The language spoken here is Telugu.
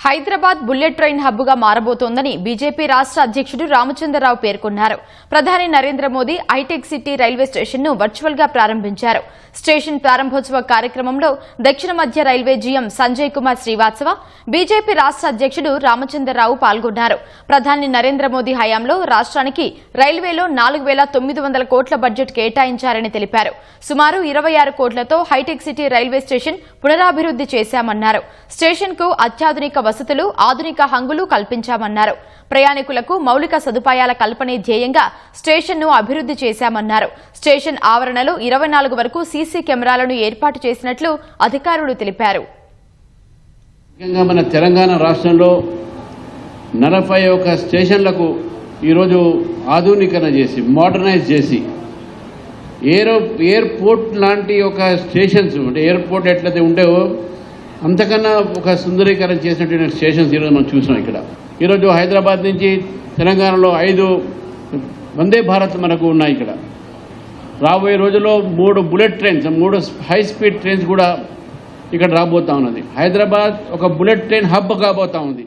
హైదరాబాద్ బుల్లెట్ ట్రైన్ హబ్గా మారబోతోందని బీజేపీ రాష్ట్ర అధ్యక్షుడు రామచంద్రరావు పేర్కొన్నారు. ప్రధాని Narendra Modi hitech city railway స్టేషన్ను వర్చువల్ గా ప్రారంభించారు. స్టేషన్ ప్రారంభోత్సవ కార్యక్రమంలో దక్షిణ మధ్య railway GM Sanjay Kumar Srivastava, BJP రాష్ట్ర అధ్యక్షుడు రామచంద్రరావు పాల్గొన్నారు. ప్రధాని నరేంద్ర మోదీ హయాంలో రాష్ట్రానికి రైల్వేలో 4,900 కోట్ల బడ్జెట్ కేటాయించారని తెలిపారు. సుమారు 26 కోట్లతో హైటెక్ సిటీ రైల్వే స్టేషన్ పునరాభివృద్ది చేశామన్నారు. స్టేషన్ కు అత్యాధునిక వసతులు, ఆధునిక హంగులు కల్పించామన్నారు. ప్రయాణికులకు మౌలిక సదుపాయాల కల్పనే ధ్యేయంగా స్టేషన్ను అభివృద్ది చేశామన్నారు. స్టేషన్ ఆవరణలో 24 వరకు సీసీ కెమెరాలను ఏర్పాటు చేసినట్లు అధికారులు తెలిపారు. మన తెలంగాణ రాష్ట్రంలో 41 స్టేషన్లకు ఈరోజు ఆధునీకరణ చేసి మోడర్నైజ్ చేసి ఎయిర్పోర్ట్ లాంటి ఒక స్టేషన్స్ అంటే ఎయిర్పోర్ట్ ఎట్లయితే ఉండేవో అంతకన్నా ఒక సుందరీకరణ చేసినటువంటి స్టేషన్స్ ఈరోజు మనం చూసినాం. ఈరోజు హైదరాబాద్ నుంచి తెలంగాణలో 5 వందే భారత్ మనకు ఉన్నాయి. ఇక్కడ రాబోయే రోజుల్లో 3 bullet trains, 3 high speed trains కూడా ఇక్కడ రాబోతా ఉన్నది. హైదరాబాద్ ఒక బుల్లెట్ ట్రైన్ హబ్ కాబోతా ఉంది.